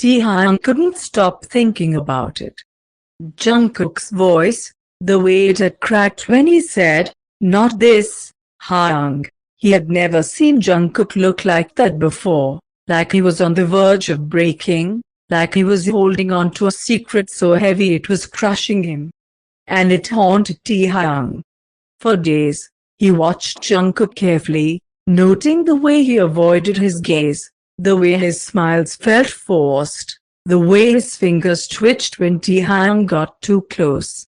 Taehyung couldn't stop thinking about it. Jungkook's voice, the way it had cracked when he said, "Not this, Hyung." He had never seen Jungkook look like that before, like he was on the verge of breaking, like he was holding on to a secret so heavy it was crushing him. And it haunted Taehyung. For days, he watched Jungkook carefully, noting the way he avoided his gaze, the way his smiles felt forced, the way his fingers twitched when Taehyung got too close.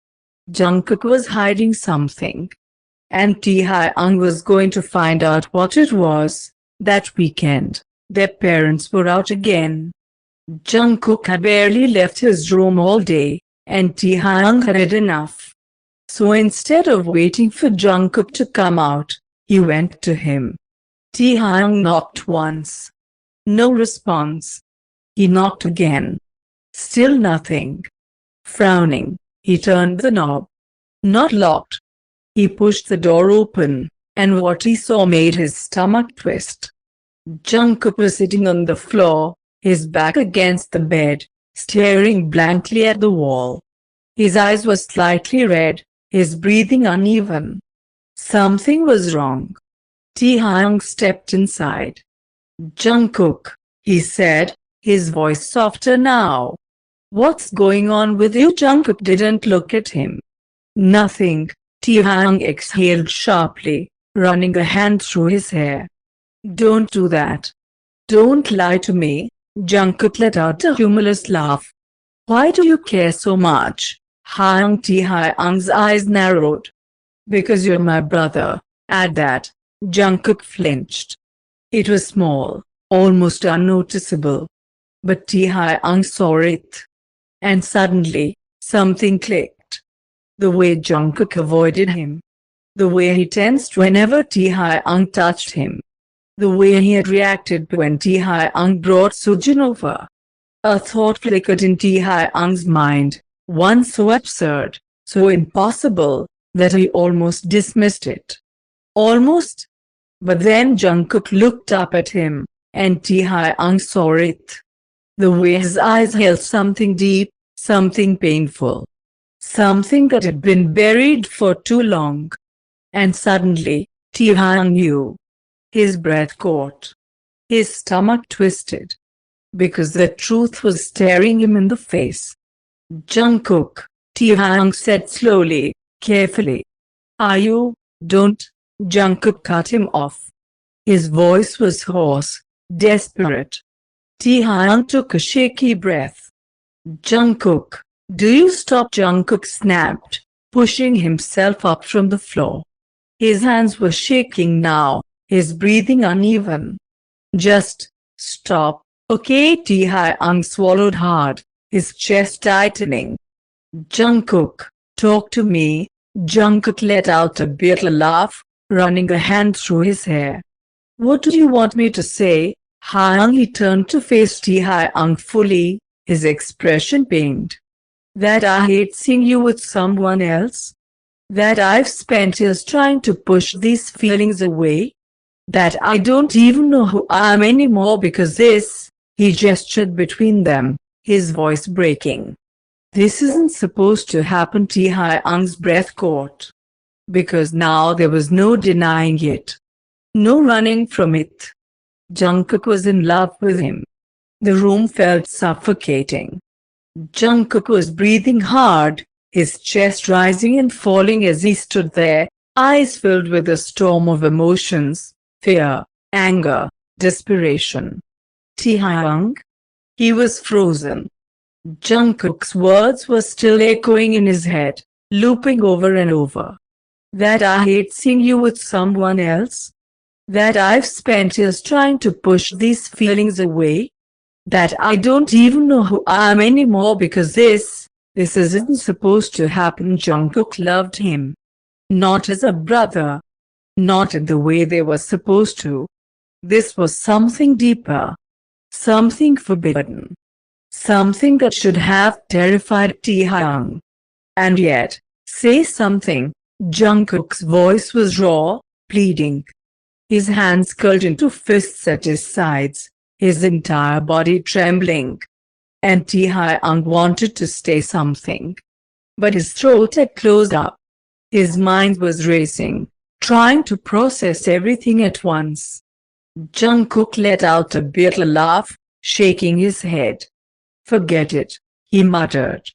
Jungkook was hiding something. And Taehyung was going to find out what it was. That weekend, their parents were out again. Jungkook had barely left his room all day, and Taehyung had had enough. So instead of waiting for Jungkook to come out, he went to him. Taehyung knocked once. No response. He knocked again. Still nothing. Frowning, he turned the knob. Not locked. He pushed the door open, and what he saw made his stomach twist. Jungkook was sitting on the floor, his back against the bed, staring blankly at the wall. His eyes were slightly red, his breathing uneven. Something was wrong. Taehyung stepped inside. "Jungkook," he said, his voice softer now. "What's going on with you?" Jungkook didn't look at him. "Nothing," Taehyung exhaled sharply, running a hand through his hair. "Don't do that. Don't lie to me." Jungkook let out a humorless laugh. "Why do you care so much, Hyung?" Taehyung's eyes narrowed. "Because you're my brother." At that, Jungkook flinched. It was small, almost unnoticeable. But Taehyung saw it. And suddenly, something clicked. The way Jungkook avoided him. The way he tensed whenever Taehyung touched him. The way he had reacted when Taehyung brought Sujin over. A thought flickered in Taehyung's mind, one so absurd, so impossible, that he almost dismissed it. Almost. But then Jungkook looked up at him, and Taehyung saw it. The way his eyes held something deep, something painful. Something that had been buried for too long. And suddenly, Taehyung knew. His breath caught. His stomach twisted. Because the truth was staring him in the face. "Jungkook," Taehyung said slowly, carefully. "Are you?" "Don't." Jungkook cut him off. His voice was hoarse, desperate. Taehyung took a shaky breath. "Jungkook, do you stop?" Jungkook snapped, pushing himself up from the floor. His hands were shaking now, his breathing uneven. "Just stop, okay?" Taehyung swallowed hard, his chest tightening. "Jungkook, talk to me." Jungkook let out a bitter laugh, running a hand through his hair. "What do you want me to say, Hyung?" He turned to face Taehyung fully, his expression pained. "That I hate seeing you with someone else? That I've spent years trying to push these feelings away? That I don't even know who I am anymore because this..." He gestured between them, his voice breaking. "This isn't supposed to happen." Taehyung's breath caught. Because now there was no denying it. No running from it. Jungkook was in love with him. The room felt suffocating. Jungkook was breathing hard, his chest rising and falling as he stood there, eyes filled with a storm of emotions, fear, anger, desperation. "Taehyung?" He was frozen. Jungkook's words were still echoing in his head, looping over and over. "That I hate seeing you with someone else? That I've spent years trying to push these feelings away? That I don't even know who I am anymore because this isn't supposed to happen." Jungkook loved him. Not as a brother. Not in the way they were supposed to. This was something deeper. Something forbidden. Something that should have terrified Taehyung. And yet, say something. Jungkook's voice was raw, pleading. His hands curled into fists at his sides, his entire body trembling. and Taehyung wanted to say something. But his throat had closed up. His mind was racing, trying to process everything at once. Jungkook let out a bitter laugh, shaking his head. "Forget it," he muttered.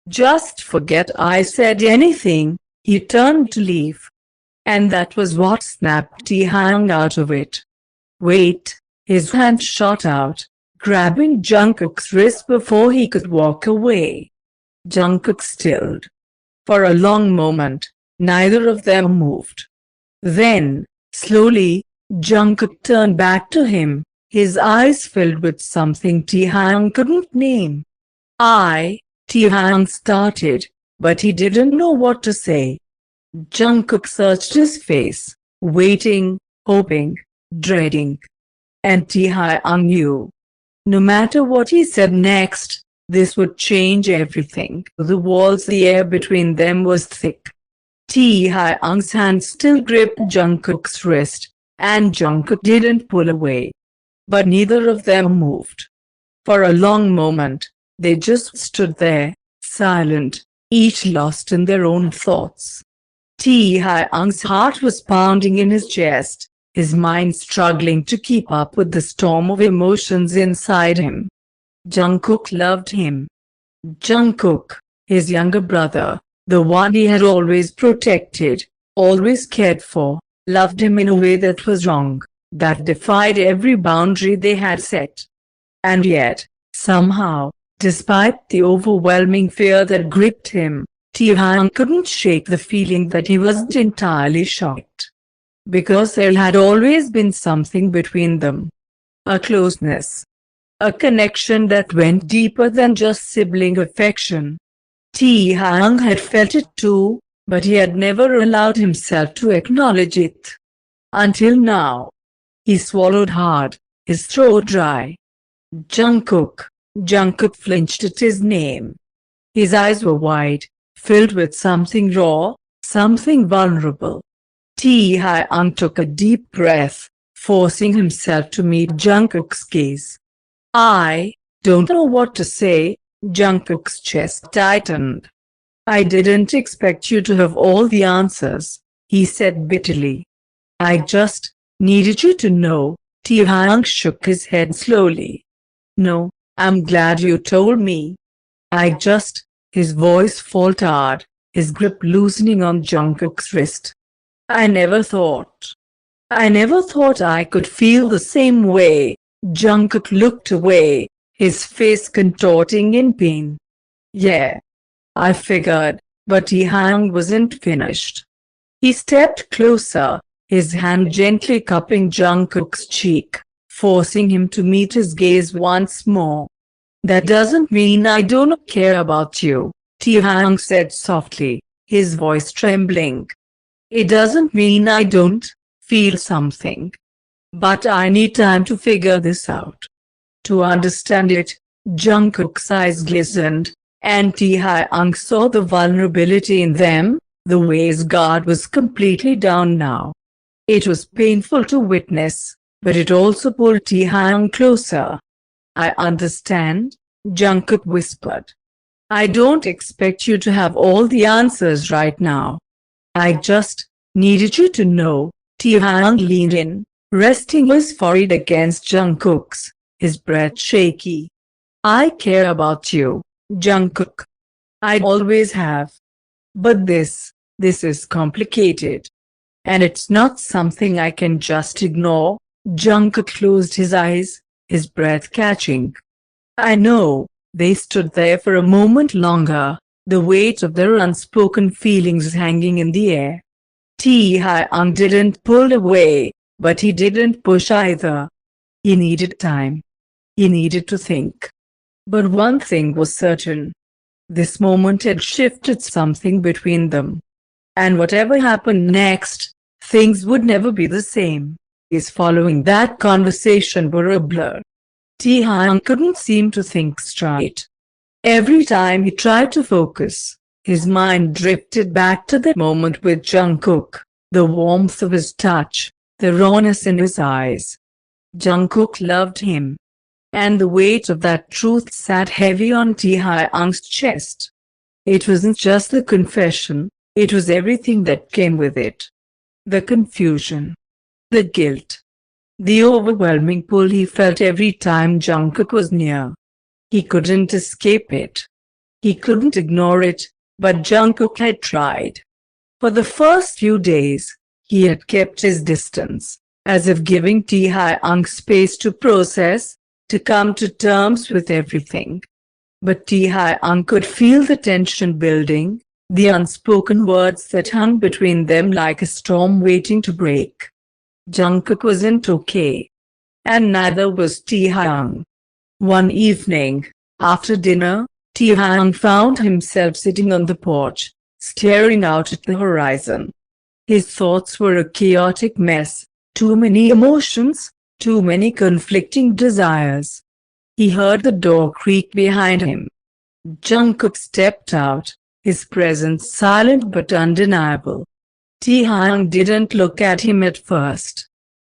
"Just forget I said anything." He turned to leave. And that was what snapped Taehyung out of it. "Wait!" His hand shot out, grabbing Jungkook's wrist before he could walk away. Jungkook stilled. For a long moment, neither of them moved. Then, slowly, Jungkook turned back to him, his eyes filled with something Taehyung couldn't name. Taehyung started, but he didn't know what to say. Jungkook searched his face, waiting, hoping, dreading. And Taehyung knew. No matter what he said next, this would change everything. The walls, the air between them was thick. Taehyung's hand still gripped Jungkook's wrist, and Jungkook didn't pull away. But neither of them moved. For a long moment, they just stood there, silent, each lost in their own thoughts. Taehyung's heart was pounding in his chest, his mind struggling to keep up with the storm of emotions inside him. Jungkook loved him. Jungkook, his younger brother, the one he had always protected, always cared for, loved him in a way that was wrong, that defied every boundary they had set. And yet, somehow, despite the overwhelming fear that gripped him, Taehyung couldn't shake the feeling that he wasn't entirely shocked. Because there had always been something between them. A closeness. A connection that went deeper than just sibling affection. Taehyung had felt it too, but he had never allowed himself to acknowledge it. Until now. He swallowed hard, his throat dry. Jungkook. Jungkook flinched at his name. His eyes were wide, filled with something raw, something vulnerable. Taehyung took a deep breath, forcing himself to meet Jungkook's gaze. "I don't know what to say." Jungkook's chest tightened. "I didn't expect you to have all the answers," he said bitterly. "I just needed you to know." Taehyung shook his head slowly. "No, I'm glad you told me. His voice faltered, his grip loosening on Jungkook's wrist. I never thought I could feel the same way." Jungkook looked away, his face contorting in pain. "Yeah, I figured," but Taehyung wasn't finished. He stepped closer, his hand gently cupping Jungkook's cheek, forcing him to meet his gaze once more. "That doesn't mean I don't care about you," Taehyung said softly, his voice trembling. "It doesn't mean I don't feel something. But I need time to figure this out. To understand it." Jungkook's eyes glistened, and Taehyung saw the vulnerability in them, the way his guard was completely down now. It was painful to witness, but it also pulled Taehyung closer. "I understand," Jungkook whispered. "I don't expect you to have all the answers right now. I just needed you to know." Taehyung leaned in, resting his forehead against Jungkook's, his breath shaky. "I care about you, Jungkook. I always have. But this is complicated. And it's not something I can just ignore." Jungkook closed his eyes, his breath catching. "I know." They stood there for a moment longer, the weight of their unspoken feelings hanging in the air. Taehyung didn't pull away, but he didn't push either. He needed time. He needed to think. But one thing was certain. This moment had shifted something between them. And whatever happened next, things would never be the same. Days following that conversation were a blur. Taehyung couldn't seem to think straight. Every time he tried to focus, his mind drifted back to that moment with Jungkook, the warmth of his touch, the rawness in his eyes. Jungkook loved him. and the weight of that truth sat heavy on Taehyung's chest. It wasn't just the confession, it was everything that came with it. The confusion, the guilt, the overwhelming pull he felt every time Jungkook was near. He couldn't escape it. He couldn't ignore it, but Jungkook had tried. For the first few days, he had kept his distance, as if giving Taehyung space to process, to come to terms with everything. But Taehyung could feel the tension building, the unspoken words that hung between them like a storm waiting to break. Jungkook wasn't okay. And neither was Taehyung. One evening, after dinner, Taehyung found himself sitting on the porch, staring out at the horizon. His thoughts were a chaotic mess, too many emotions, too many conflicting desires. He heard the door creak behind him. Jungkook stepped out, his presence silent but undeniable. Taehyung didn't look at him at first.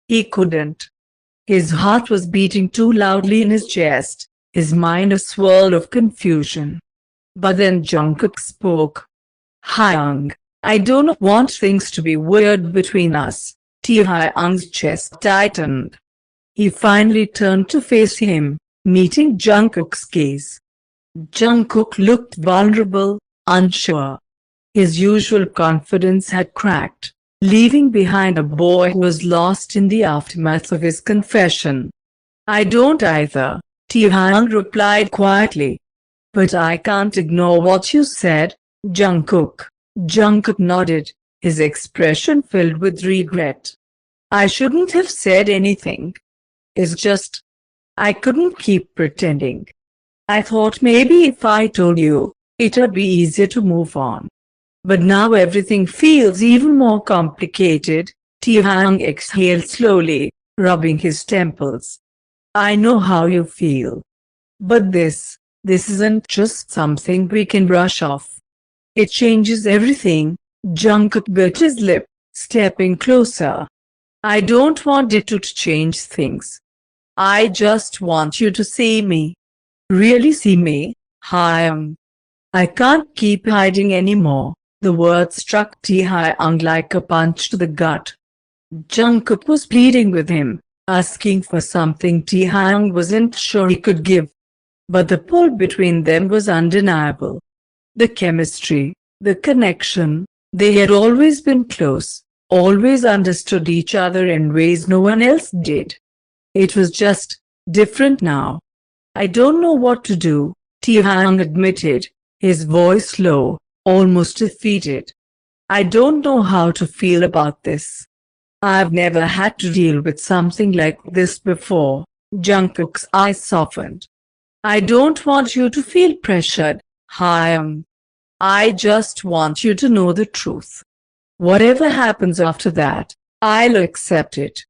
He couldn't. His heart was beating too loudly in his chest, his mind a swirl of confusion. But then Jungkook spoke. "Hyung, I don't want things to be weird between us." Taehyung's chest tightened. He finally turned to face him, meeting Jungkook's gaze. Jungkook looked vulnerable, unsure. His usual confidence had cracked, leaving behind a boy who was lost in the aftermath of his confession. "I don't either," Taehyung replied quietly. "But I can't ignore what you said, Jungkook." Jungkook nodded, his expression filled with regret. "I shouldn't have said anything. It's just, I couldn't keep pretending. I thought maybe if I told you, it'd be easier to move on. But now everything feels even more complicated." Taehyung exhaled slowly, rubbing his temples. "I know how you feel. But this isn't just something we can brush off. It changes everything." Jungkook bit his lip, stepping closer. "I don't want it to change things. I just want you to see me. Really see me, Hyung. I can't keep hiding anymore." The words struck Taehyung like a punch to the gut. Jungkook was pleading with him, asking for something Taehyung wasn't sure he could give. But the pull between them was undeniable. The chemistry, the connection, they had always been close, always understood each other in ways no one else did. It was just different now. "I don't know what to do," Taehyung admitted, his voice low, almost defeated. "I don't know how to feel about this. I've never had to deal with something like this before." Jungkook's eyes softened. "I don't want you to feel pressured, Hyung. I just want you to know the truth. Whatever happens after that, I'll accept it.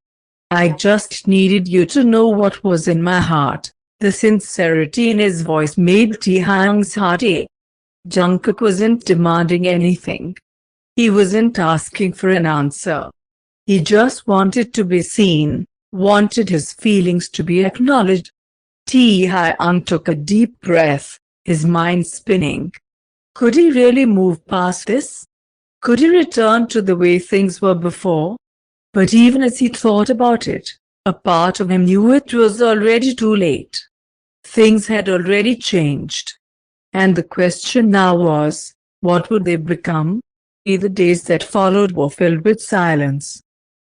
I just needed you to know what was in my heart." The sincerity in his voice made Taehyung's heart ache. Jungkook wasn't demanding anything. He wasn't asking for an answer. He just wanted to be seen, wanted his feelings to be acknowledged. Taehyung took a deep breath, his mind spinning. Could he really move past this? Could he return to the way things were before? But even as he thought about it, a part of him knew it was already too late. Things had already changed. And the question now was, what would they become? The days that followed were filled with silence.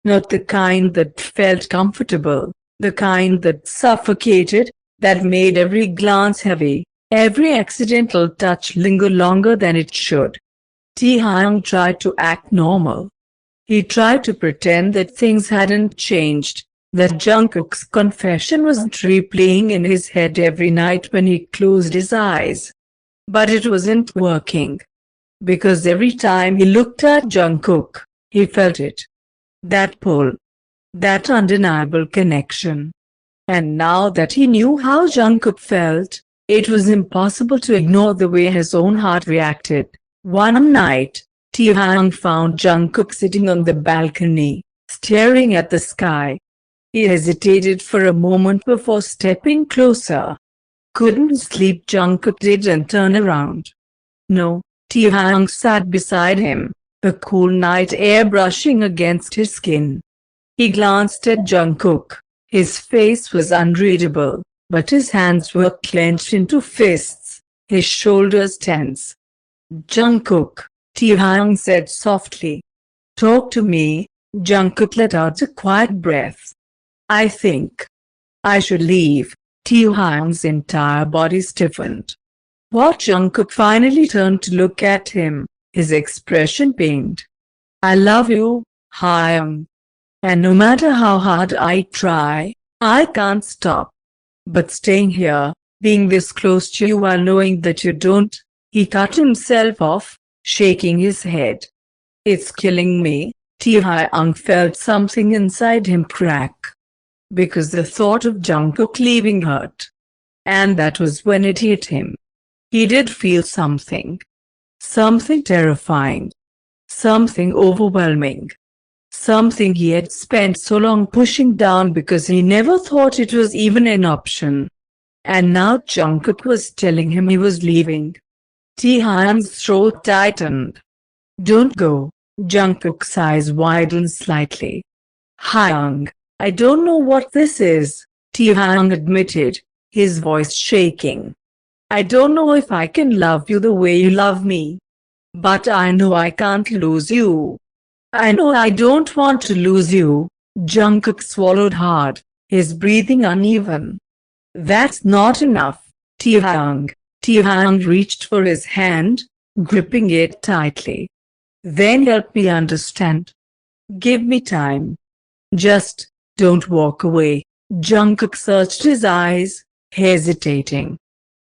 Not the kind that felt comfortable, the kind that suffocated, that made every glance heavy, every accidental touch linger longer than it should. Taehyung tried to act normal. He tried to pretend that things hadn't changed, that Jungkook's confession wasn't replaying in his head every night when he closed his eyes. But it wasn't working. Because every time he looked at Jungkook, he felt it. That pull. That undeniable connection. And now that he knew how Jungkook felt, it was impossible to ignore the way his own heart reacted. One night, Taehyung found Jungkook sitting on the balcony, staring at the sky. He hesitated for a moment before stepping closer. Couldn't sleep, Jungkook didn't turn around. No, Taehyung sat beside him, the cool night air brushing against his skin. He glanced at Jungkook. His face was unreadable, but his hands were clenched into fists, his shoulders tense. Jungkook, Taehyung said softly. Talk to me. Jungkook let out a quiet breath. I think I should leave. Taehyung's entire body stiffened. What? Jungkook finally turned to look at him, his expression pained. I love you, Hyung. And no matter how hard I try, I can't stop. But staying here, being this close to you while knowing that you don't, he cut himself off, shaking his head. It's killing me. Taehyung felt something inside him crack. Because the thought of Jungkook leaving hurt. And that was when it hit him. He did feel something. Something terrifying. Something overwhelming. Something he had spent so long pushing down because he never thought it was even an option. And now Jungkook was telling him he was leaving. Taehyung's throat tightened. Don't go. Jungkook's eyes widened slightly. Hyung, I don't know what this is, Taehyung admitted, his voice shaking. I don't know if I can love you the way you love me. But I know I can't lose you. I know I don't want to lose you. Jungkook swallowed hard, his breathing uneven. That's not enough, Taehyung. Taehyung reached for his hand, gripping it tightly. Then help me understand. Give me time. Just don't walk away. Jungkook searched his eyes, hesitating.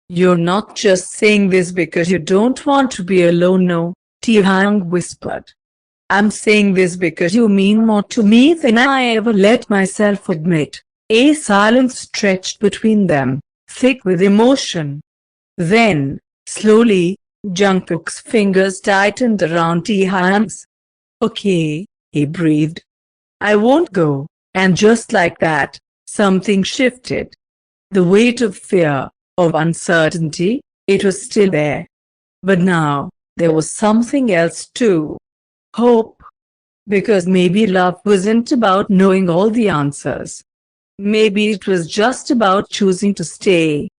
You're not just saying this because you don't want to be alone, no, Taehyung whispered. I'm saying this because you mean more to me than I ever let myself admit. A silence stretched between them, thick with emotion. Then, slowly, Jungkook's fingers tightened around Taehyung's. Okay, he breathed. I won't go. And just like that, something shifted. The weight of fear, of uncertainty, it was still there. But now, there was something else too. Hope. Because maybe love wasn't about knowing all the answers. Maybe it was just about choosing to stay,